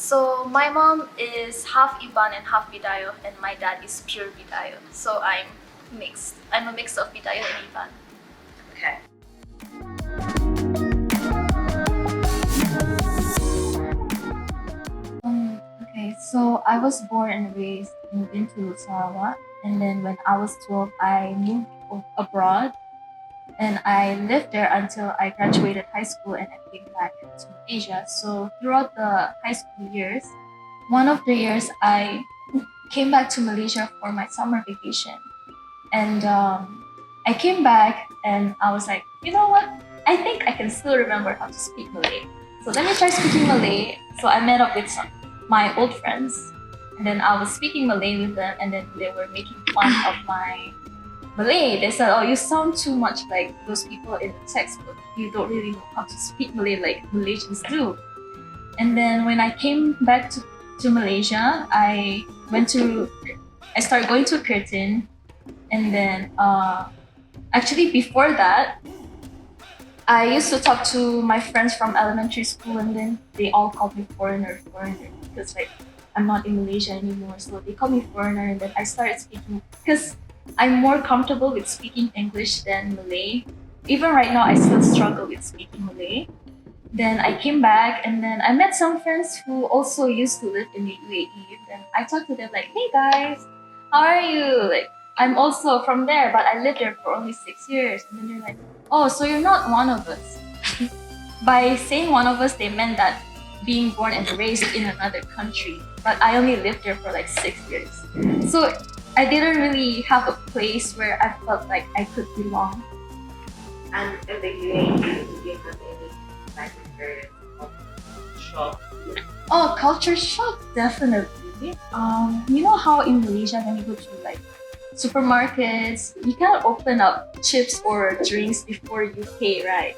So my mom is half Iban and half Bidayuh, and my dad is pure Bidayuh. So I'm mixed. I'm a mix of Bidayuh and Iban. Okay. Okay, so I was born and raised in Bintu, Sarawak, and then when I was 12, I moved abroad, and I lived there until I graduated high school and I came back to Malaysia. So throughout the high school years, one of the years I came back to Malaysia for my summer vacation, and I came back and I was like, you know what? I think I can still remember how to speak Malay. So let me try speaking Malay. So I met up with my old friends, and then I was speaking Malay with them, and then they were making fun of my Malay. They said, "Oh, you sound too much like those people in the textbook. You don't really know how to speak Malay like Malaysians do." And then when I came back to Malaysia, I started going to Curtin, and then actually before that, I used to talk to my friends from elementary school, and then they all called me foreigner, because like I'm not in Malaysia anymore, so they call me foreigner, and then I started speaking because I'm more comfortable with speaking English than Malay. Even right now, I still struggle with speaking Malay. Then I came back, and then I met some friends who also used to live in the UAE. Then I talked to them like, "Hey guys, how are you? Like, I'm also from there, but I lived there for only 6 years." And then they're like, "Oh, so you're not one of us." By saying one of us, they meant that being born and raised in another country. But I only lived there for like 6 years. So I didn't really have a place where I felt like I could belong. And in the UAE, do you have any like experience of shock? Oh, culture shock, definitely. You know how in Malaysia when you go to like supermarkets, you can't open up chips or drinks before you pay, right?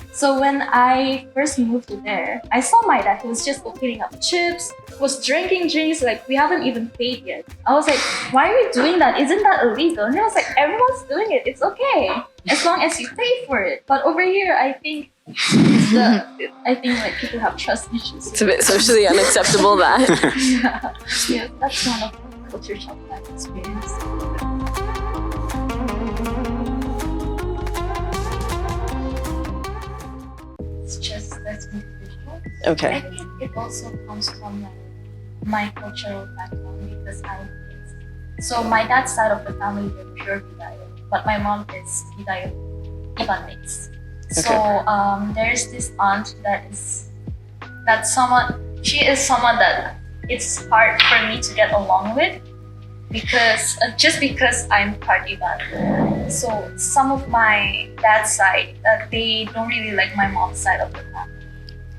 So when I first moved to there, I saw my dad who was just opening up chips, was drinking drinks, like we haven't even paid yet. I was like, why are you doing that? Isn't that illegal? And he was like, everyone's doing it. It's okay. As long as you pay for it. But over here, I think like people have trust issues. It's a bit socially unacceptable that. Yeah, that's one of the culture shock I've experienced. It's just that's individual. I Okay. think it also comes from like my cultural background because I'm mixed. So my dad's side of the family they're pure Bidayuh, but my mom is Bidayuh Iban mixed. So there's this aunt she is someone that it's hard for me to get along with because just because I'm part Iban. So some of my dad's side they don't really like my mom's side of the family.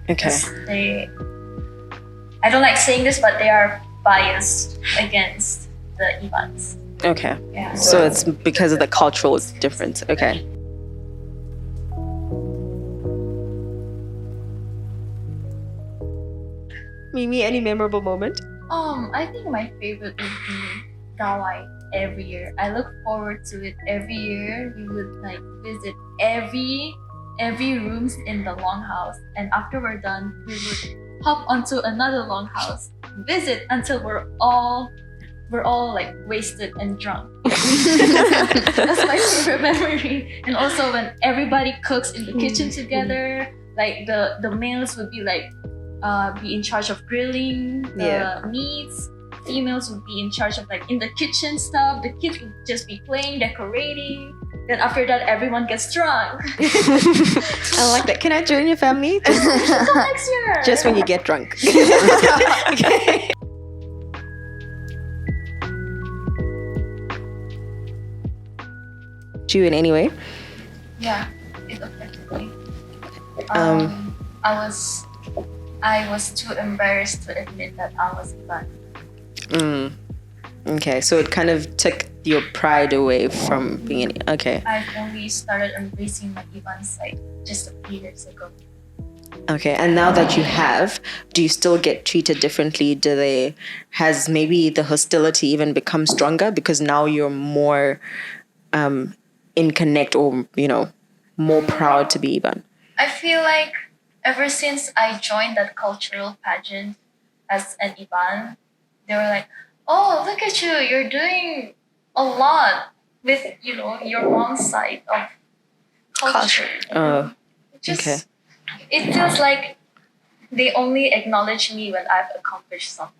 Okay. I don't like saying this, but they are biased against the Ibans. Okay. Yeah. So it's because of the cultural difference. Okay. Mimi, any memorable moment? I think my favorite would be Gawai every year. I look forward to it every year. We would like visit every rooms in the longhouse, and after we're done, we would hop onto another longhouse, visit until we're all like wasted and drunk. That's my favorite memory. And also when everybody cooks in the kitchen together, like the males would be like be in charge of grilling the meats. Females would be in charge of like in the kitchen stuff. The kids would just be playing, decorating. Then after that, everyone gets drunk. I like that. Can I join your family? Come next year. Just when you get drunk. Okay. You in any way? Yeah, it affected me. Um, I was too embarrassed to admit that I was Iban. Okay, so it kind of took your pride away from being okay. I've only started embracing my Iban side just a few years ago. Okay, and now that you have, do you still get treated differently? Has maybe the hostility even become stronger because now you're more in connect or, more proud to be Iban? I feel like ever since I joined that cultural pageant, as an Iban, they were like, "Oh, look at you! You're doing a lot with your mom's side of culture." Oh, It just okay. it feels like they only acknowledge me when I've accomplished something.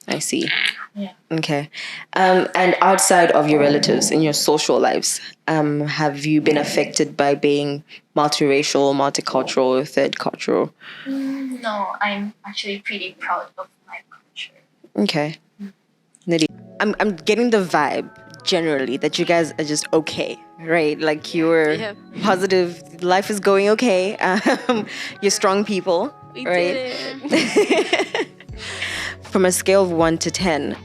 I see. Yeah. Okay. And outside of your relatives in your social lives, have you been affected by being multiracial, multicultural, third cultural? No, I'm actually pretty proud of my culture. Okay. Nidhi, I'm getting the vibe generally that you guys are just okay, right? Like you're Yeah. positive, life is going okay. You're strong people, We right? did it. From a scale of 1 to 10,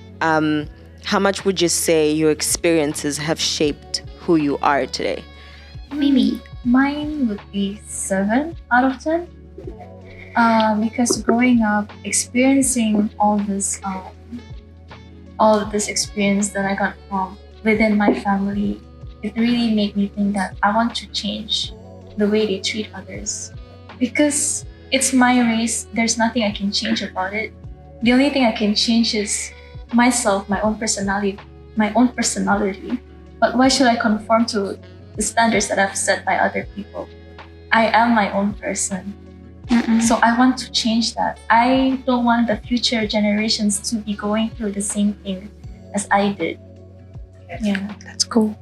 how much would you say your experiences have shaped who you are today? Mimi, mine would be 7 out of 10. Because growing up, experiencing all of this experience that I got from within my family, it really made me think that I want to change the way they treat others. Because it's my race, there's nothing I can change about it. The only thing I can change is myself, my own personality. But why should I conform to the standards that I've set by other people? I am my own person. So I want to change that. I don't want the future generations to be going through the same thing as I did. Yeah. That's cool.